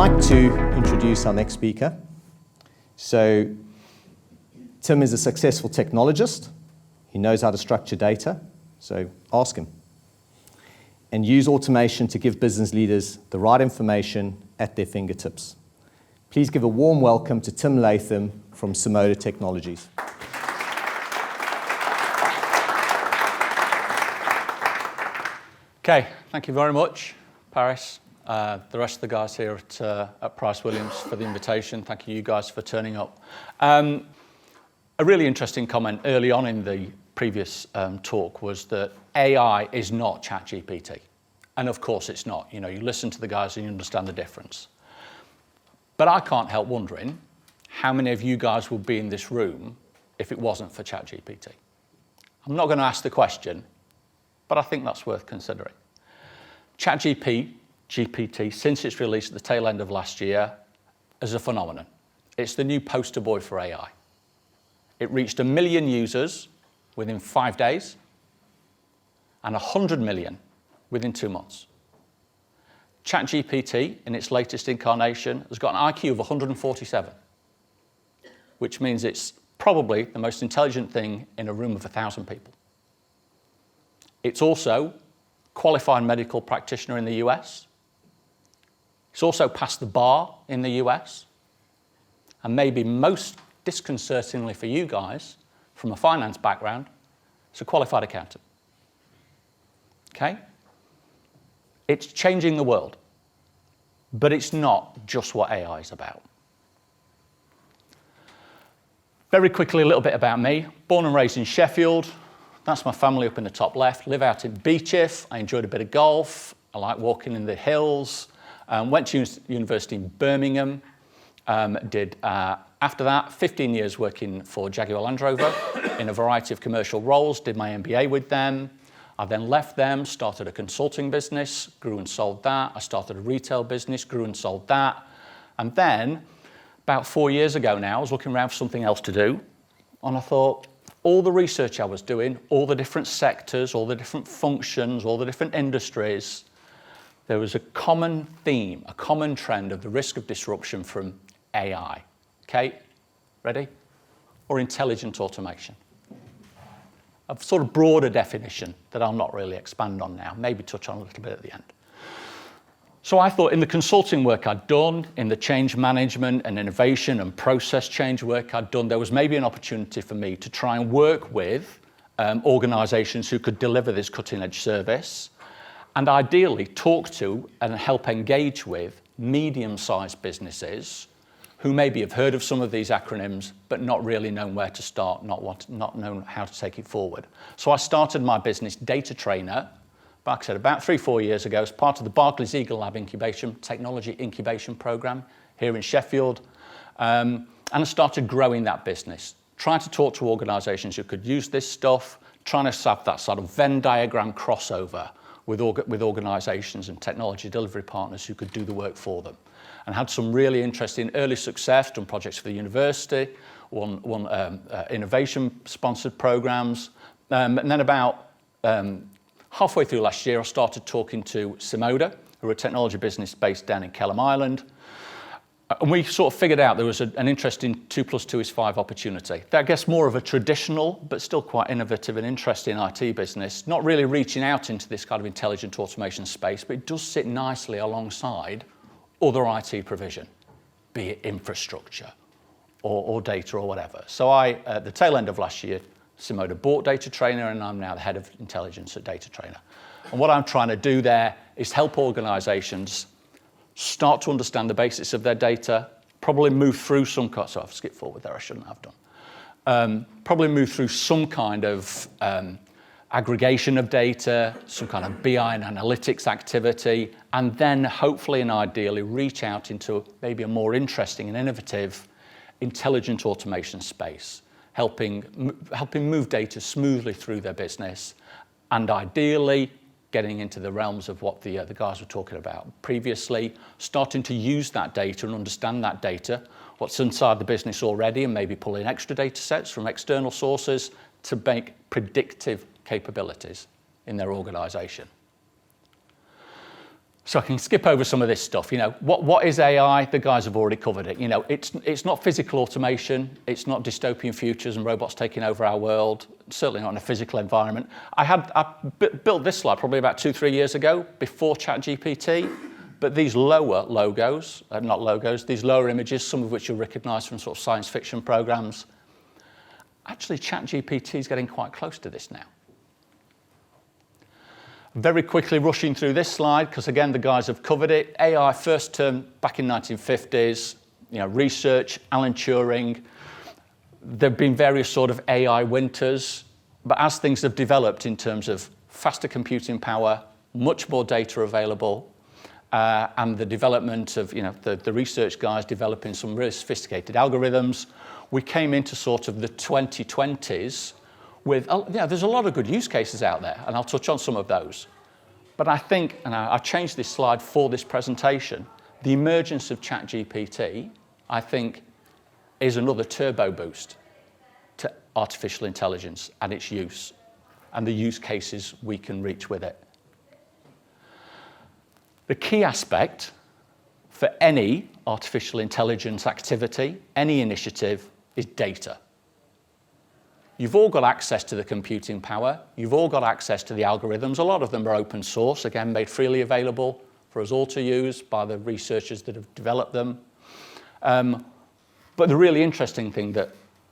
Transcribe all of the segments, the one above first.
like to introduce our next speaker. So, Tim is a successful technologist. He knows how to structure data, so ask him. And use automation to give business leaders the right information at their fingertips. Please give a warm welcome to Tim Latham from Simoda Technologies. Okay, thank you very much, Paris. The rest of the guys here at PryceWilliams for the invitation. Thank you guys for turning up. A really interesting comment early on in the previous talk was that AI is not ChatGPT. And of course it's not. You know, you listen to the guys and you understand the difference. But I can't help wondering how many of you guys would be in this room if it wasn't for ChatGPT. I'm not going to ask the question, but I think that's worth considering. ChatGPT, since its release at the tail end of last year, is a phenomenon. It's the new poster boy for AI. It reached 1 million users within 5 days and 100 million within 2 months. ChatGPT, in its latest incarnation, has got an IQ of 147, which means it's probably the most intelligent thing in a room of 1,000 people. It's also qualified medical practitioner in the US. It's also passed the bar in the US. And maybe most disconcertingly for you guys, from a finance background, it's a qualified accountant. Okay? It's changing the world. But it's not just what AI is about. Very quickly, a little bit about me. Born and raised in Sheffield. That's my family up in the top left. Live out in Beachiff. I enjoyed a bit of golf. I like walking in the hills. Went to university in Birmingham. After that, 15 years working for Jaguar Land Rover in a variety of commercial roles. Did my MBA with them. I then left them, started a consulting business, grew and sold that. I started a retail business, grew and sold that. And then, about 4 years ago now, I was looking around for something else to do. And I thought, all the research I was doing, all the different sectors, all the different functions, all the different industries, there was a common theme, a common trend of the risk of disruption from AI. Okay, ready? Or intelligent automation. A sort of broader definition that I'll not really expand on now, maybe touch on a little bit at the end. So I thought in the consulting work I'd done, in the change management and innovation and process change work I'd done, there was maybe an opportunity for me to try and work with organizations who could deliver this cutting-edge service, and ideally talk to and help engage with medium-sized businesses who maybe have heard of some of these acronyms, but not really known where to start, not known how to take it forward. So I started my business, Data Trainer, like I said, about 3-4 years ago, as part of the Barclays Eagle Lab Technology Incubation Program here in Sheffield. And I started growing that business, trying to talk to organizations who could use this stuff, trying to have that sort of Venn diagram crossover with organizations and technology delivery partners who could do the work for them. And had some really interesting early success, done projects for the university, won innovation-sponsored programs. And then about halfway through last year, I started talking to Simoda, who are a technology business based down in Kelham Island. And we sort of figured out there was an interesting 2 + 2 is 5 opportunity. I guess more of a traditional, but still quite innovative and interesting IT business, not really reaching out into this kind of intelligent automation space, but it does sit nicely alongside other IT provision, be it infrastructure or data or whatever. So at the tail end of last year, Simoda bought Data Trainer, and I'm now the head of intelligence at Data Trainer. And what I'm trying to do there is help organizations start to understand the basics of their data, probably move through some kind, so I've skipped forward there, I shouldn't have done. Probably move through some kind of aggregation of data, some kind of BI and analytics activity, and then hopefully and ideally reach out into maybe a more interesting and innovative intelligent automation space, helping move data smoothly through their business, and ideally getting into the realms of what the guys were talking about previously, starting to use that data and understand that data, what's inside the business already, and maybe pull in extra data sets from external sources to make predictive capabilities in their organization. So I can skip over some of this stuff. What is AI? The guys have already covered it. It's not physical automation. It's not dystopian futures and robots taking over our world. Certainly not in a physical environment. I built this slide probably about 2-3 years ago, before ChatGPT. But these lower logos, not logos, these lower images, some of which you'll recognise from sort of science fiction programs, actually ChatGPT is getting quite close to this now. Very quickly rushing through this slide, because again, the guys have covered it. AI first term back in 1950s, research, Alan Turing. There have been various sort of AI winters, but as things have developed in terms of faster computing power, much more data available, and the development of the research guys developing some really sophisticated algorithms, we came into sort of the 2020s with, there's a lot of good use cases out there, and I'll touch on some of those. But I think, and I changed this slide for this presentation, the emergence of ChatGPT, I think, is another turbo boost to artificial intelligence and its use, and the use cases we can reach with it. The key aspect for any artificial intelligence activity, any initiative, is data. You've all got access to the computing power. You've all got access to the algorithms. A lot of them are open source, again, made freely available for us all to use by the researchers that have developed them. But the really interesting thing that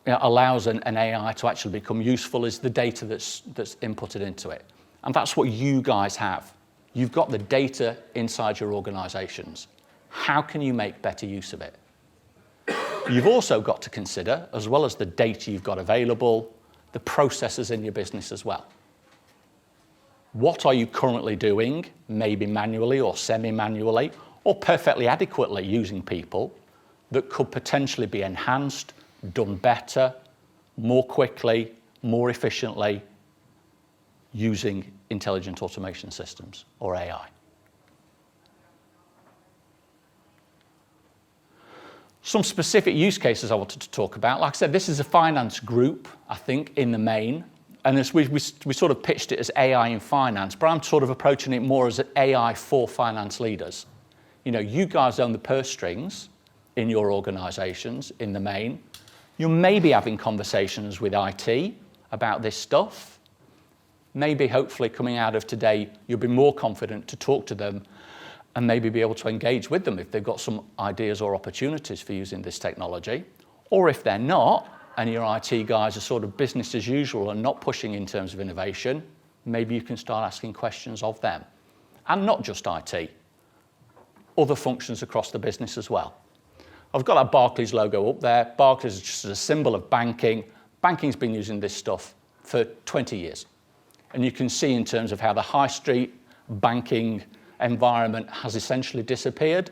allows an AI to actually become useful is the data that's inputted into it. And that's what you guys have. You've got the data inside your organizations. How can you make better use of it? You've also got to consider, as well as the data you've got available, the processes in your business as well. What are you currently doing, maybe manually or semi-manually, or perfectly adequately using people, that could potentially be enhanced, done better, more quickly, more efficiently, using intelligent automation systems, or AI? Some specific use cases I wanted to talk about. Like I said, this is a finance group, I think, in the main. And as we sort of pitched it as AI in finance, but I'm sort of approaching it more as an AI for finance leaders. You guys own the purse strings in your organizations, in the main. You may be having conversations with IT about this stuff. Maybe, hopefully, coming out of today, you'll be more confident to talk to them and maybe be able to engage with them if they've got some ideas or opportunities for using this technology. Or if they're not, and your IT guys are sort of business as usual and not pushing in terms of innovation, maybe you can start asking questions of them. And not just IT, other functions across the business as well. I've got that Barclays logo up there. Barclays is just a symbol of banking. Banking's been using this stuff for 20 years. And you can see in terms of how the high street banking environment has essentially disappeared.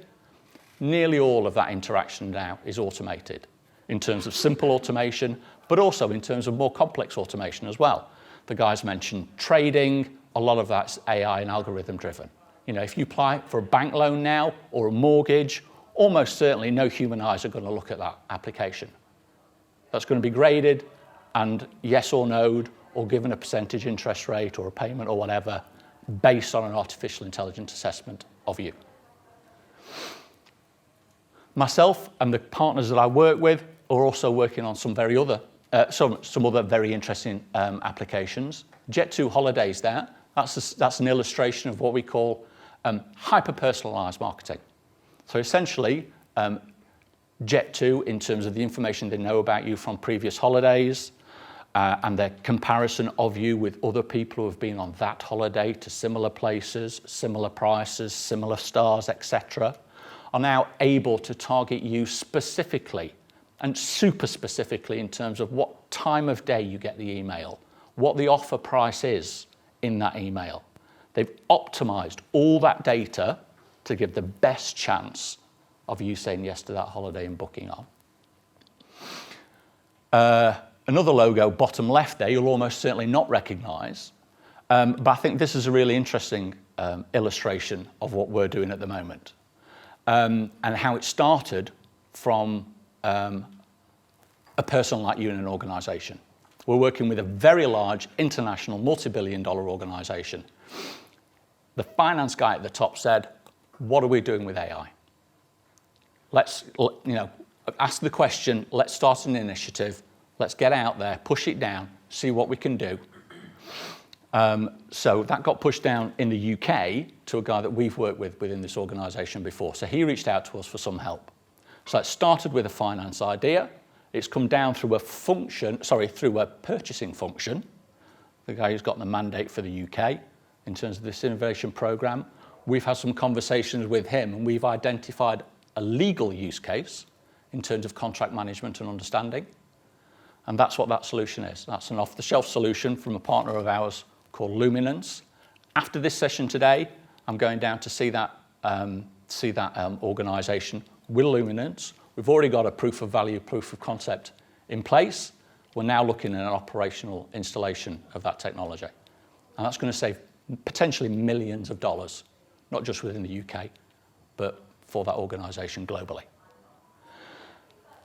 Nearly all of that interaction now is automated in terms of simple automation, but also in terms of more complex automation as well. The guys mentioned trading. A lot of that's AI and algorithm driven. If you apply for a bank loan now or a mortgage, almost certainly no human eyes are going to look at that application. That's going to be graded and yes or no, or given a percentage interest rate or a payment or whatever, based on an artificial intelligence assessment of you. Myself and the partners that I work with are also working on some other very interesting applications. Jet2 Holidays there, that's an illustration of what we call hyper-personalized marketing. So essentially, Jet2, in terms of the information they know about you from previous holidays, and their comparison of you with other people who have been on that holiday to similar places, similar prices, similar stars, etc., are now able to target you specifically and super specifically in terms of what time of day you get the email, what the offer price is in that email. They've optimized all that data to give the best chance of you saying yes to that holiday and booking on. Another logo, bottom left there, you'll almost certainly not recognize. But I think this is a really interesting illustration of what we're doing at the moment. And how it started from a person like you in an organization. We're working with a very large international multi-billion-dollar organization. The finance guy at the top said, what are we doing with AI? Let's, ask the question, let's start an initiative, let's get out there, push it down, see what we can do. So that got pushed down in the UK to a guy that we've worked with within this organisation before. So he reached out to us for some help. So it started with a finance idea. It's come down through through a purchasing function, the guy who's got the mandate for the UK in terms of this innovation program. We've had some conversations with him, and we've identified a legal use case in terms of contract management and understanding. And that's what that solution is. That's an off-the-shelf solution from a partner of ours called Luminance. After this session today, I'm going down to see that organisation with Luminance. We've already got a proof of value, proof of concept in place. We're now looking at an operational installation of that technology. And that's going to save potentially millions of dollars, not just within the UK, but for that organisation globally.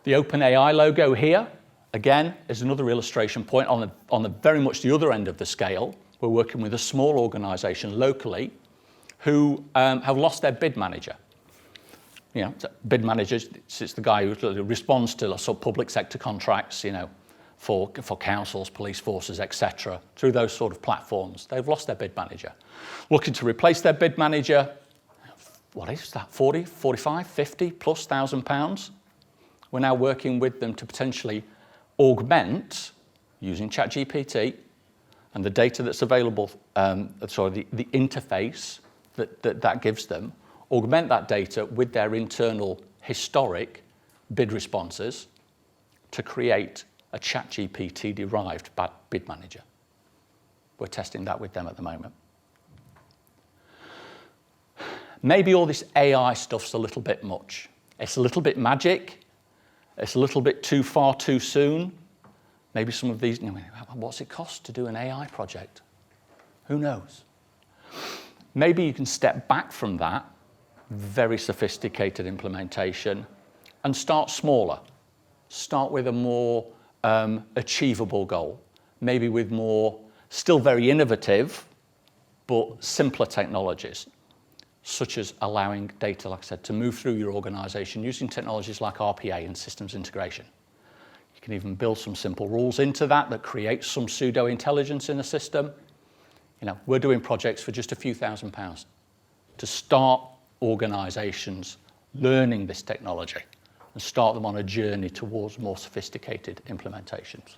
The OpenAI logo here, again, is another illustration point on the very much the other end of the scale. We're working with a small organisation locally who have lost their bid manager. Bid manager, it's the guy who responds to sort of public sector contracts, for councils, police forces, etc., through those sort of platforms. They've lost their bid manager. Looking to replace their bid manager, what is that, 40, 45, 50 plus £1,000? We're now working with them to potentially augment, using ChatGPT, and the data that's available, the interface that gives them, augment that data with their internal historic bid responses to create a ChatGPT-derived bid manager. We're testing that with them at the moment. Maybe all this AI stuff's a little bit much. It's a little bit magic. It's a little bit too far too soon. Maybe some of these, what's it cost to do an AI project? Who knows? Maybe you can step back from that very sophisticated implementation and start smaller. Start with a more achievable goal, maybe with more, still very innovative, but simpler technologies, such as allowing data, like I said, to move through your organization using technologies like RPA and systems integration. You can even build some simple rules into that create some pseudo-intelligence in the system. We're doing projects for just a few £1,000s to start organizations learning this technology and start them on a journey towards more sophisticated implementations.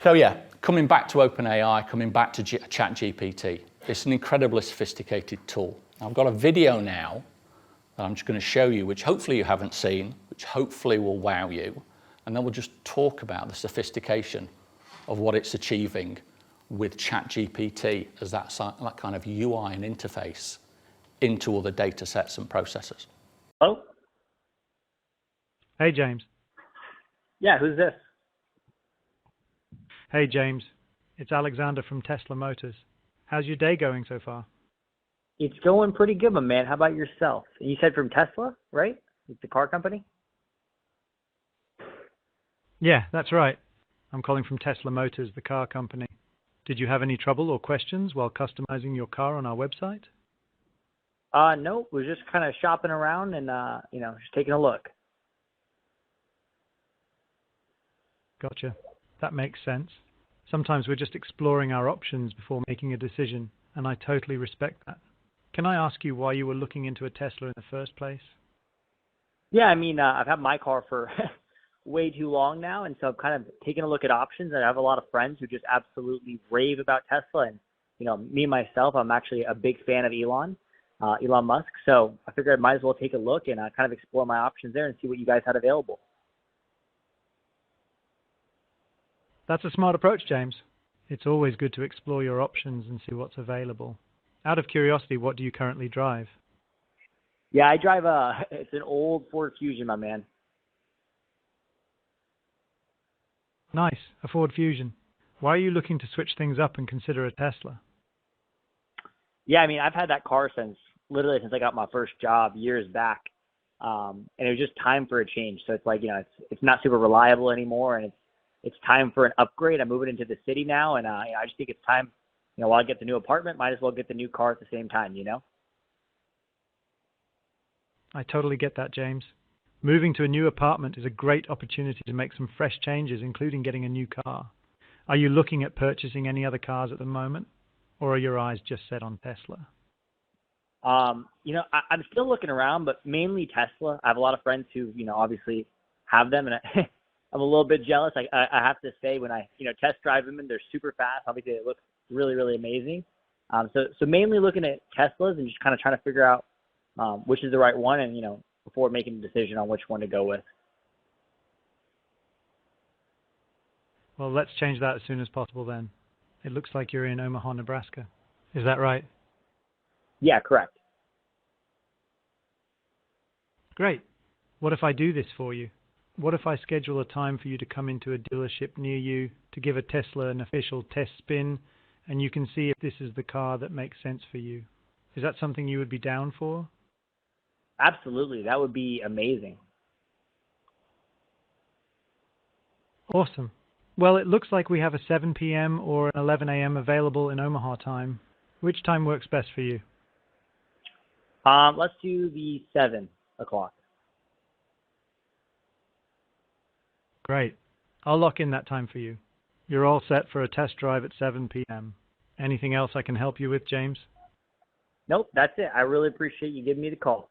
So coming back to OpenAI, coming back to ChatGPT, it's an incredibly sophisticated tool. I've got a video now that I'm just going to show you, which hopefully you haven't seen, which hopefully will wow you, and then we'll just talk about the sophistication of what it's achieving with ChatGPT as that kind of UI and interface into all the data sets and processes. Hello? Hey, James. Yeah, who's this? Hey, James. It's Alexander from Tesla Motors. How's your day going so far? It's going pretty good, my man. How about yourself? You said from Tesla, right? It's the car company? Yeah, that's right. I'm calling from Tesla Motors, the car company. Did you have any trouble or questions while customizing your car on our website? No, we're just kind of shopping around and, just taking a look. Gotcha. That makes sense. Sometimes we're just exploring our options before making a decision, and I totally respect that. Can I ask you why you were looking into a Tesla in the first place? Yeah, I've had my car for way too long now, and so I'm kind of taking a look at options. And I have a lot of friends who just absolutely rave about Tesla. And, me myself, I'm actually a big fan of Elon Musk. So I figured I might as well take a look and kind of explore my options there and see what you guys had available. That's a smart approach, James. It's always good to explore your options and see what's available. Out of curiosity, what do you currently drive? Yeah, I drive it's an old Ford Fusion, my man. Nice, a Ford Fusion. Why are you looking to switch things up and consider a Tesla? Yeah, I've had that car since I got my first job years back. And it was just time for a change. So it's like, it's not super reliable anymore, and it's time for an upgrade. I'm moving into the city now, and I just think it's time, while I get the new apartment, might as well get the new car at the same time, I totally get that, James. Moving to a new apartment is a great opportunity to make some fresh changes, including getting a new car. Are you looking at purchasing any other cars at the moment, or are your eyes just set on Tesla? I'm still looking around, but mainly Tesla. I have a lot of friends who, obviously have them, and I'm a little bit jealous. I have to say, when I, test drive them, and they're super fast. Obviously, they look really, really amazing. So mainly looking at Teslas and just kind of trying to figure out which is the right one, and before making a decision on which one to go with. Well, let's change that as soon as possible then. It looks like you're in Omaha, Nebraska. Is that right? Yeah, correct. Great. What if I do this for you? What if I schedule a time for you to come into a dealership near you to give a Tesla an official test spin, and you can see if this is the car that makes sense for you? Is that something you would be down for? Absolutely. That would be amazing. Awesome. Well, it looks like we have a 7 p.m. or an 11 a.m. available in Omaha time. Which time works best for you? Let's do the 7 o'clock. Great. I'll lock in that time for you. You're all set for a test drive at 7 p.m. Anything else I can help you with, James? Nope, that's it. I really appreciate you giving me the call.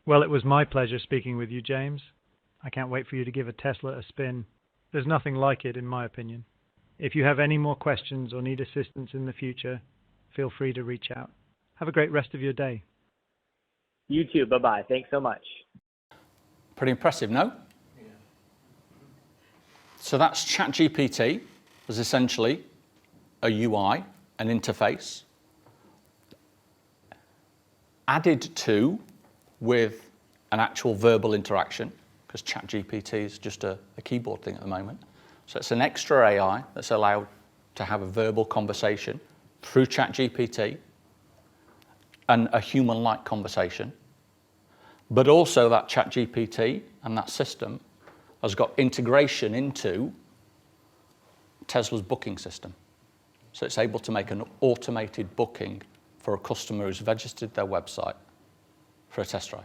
Well, it was my pleasure speaking with you, James. I can't wait for you to give a Tesla a spin. There's nothing like it, in my opinion. If you have any more questions or need assistance in the future, feel free to reach out. Have a great rest of your day. You too. Bye-bye. Thanks so much. Pretty impressive, no? Yeah. So that's ChatGPT, was essentially a UI, an interface, added to with an actual verbal interaction, because ChatGPT is just a keyboard thing at the moment. So it's an extra AI that's allowed to have a verbal conversation through ChatGPT and a human-like conversation. But also that ChatGPT and that system has got integration into Tesla's booking system. So it's able to make an automated booking for a customer who's registered their website for a test drive.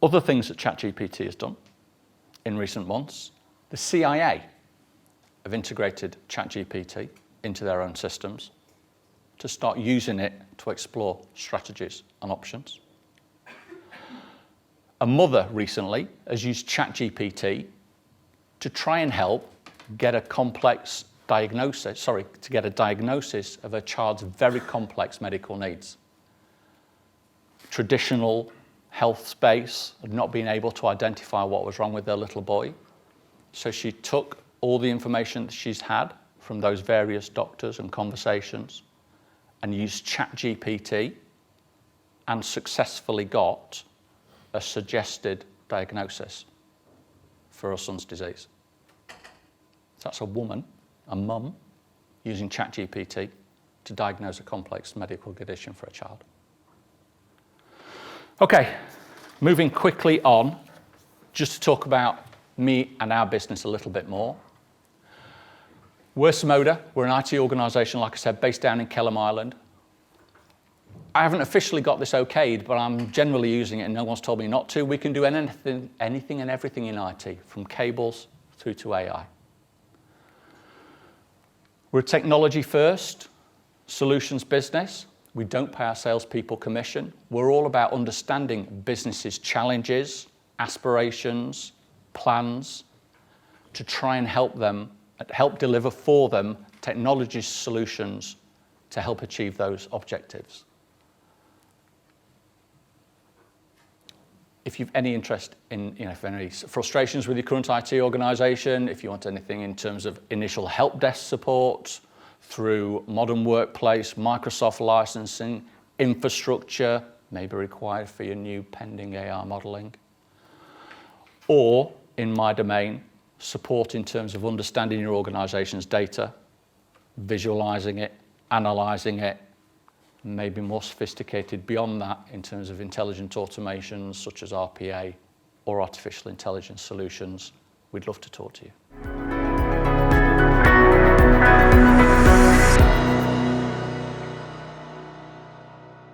Other things that ChatGPT has done in recent months, the CIA have integrated ChatGPT into their own systems to start using it to explore strategies and options. A mother recently has used ChatGPT to try and help get a diagnosis of a child's very complex medical needs. Traditional health space of not being able to identify what was wrong with their little boy. So she took all the information that she's had from those various doctors and conversations and used ChatGPT and successfully got a suggested diagnosis for her son's disease. So that's a woman, a mum, using ChatGPT to diagnose a complex medical condition for a child. Okay, moving quickly on, just to talk about me and our business a little bit more. We're Simoda. We're an IT organisation, like I said, based down in Kelham Island. I haven't officially got this okayed, but I'm generally using it and no one's told me not to. We can do anything and everything in IT, from cables through to AI. We're a technology-first solutions business. We don't pay our salespeople commission. We're all about understanding businesses' challenges, aspirations, plans, to try and help deliver for them technology solutions to help achieve those objectives. If you've any interest in, if any frustrations with your current IT organization, if you want anything in terms of initial help desk support, through modern workplace, Microsoft licensing, infrastructure may be required for your new pending AR modeling. Or, in my domain, support in terms of understanding your organization's data, visualizing it, analyzing it, maybe more sophisticated beyond that in terms of intelligent automations such as RPA or artificial intelligence solutions we'd love to talk to you.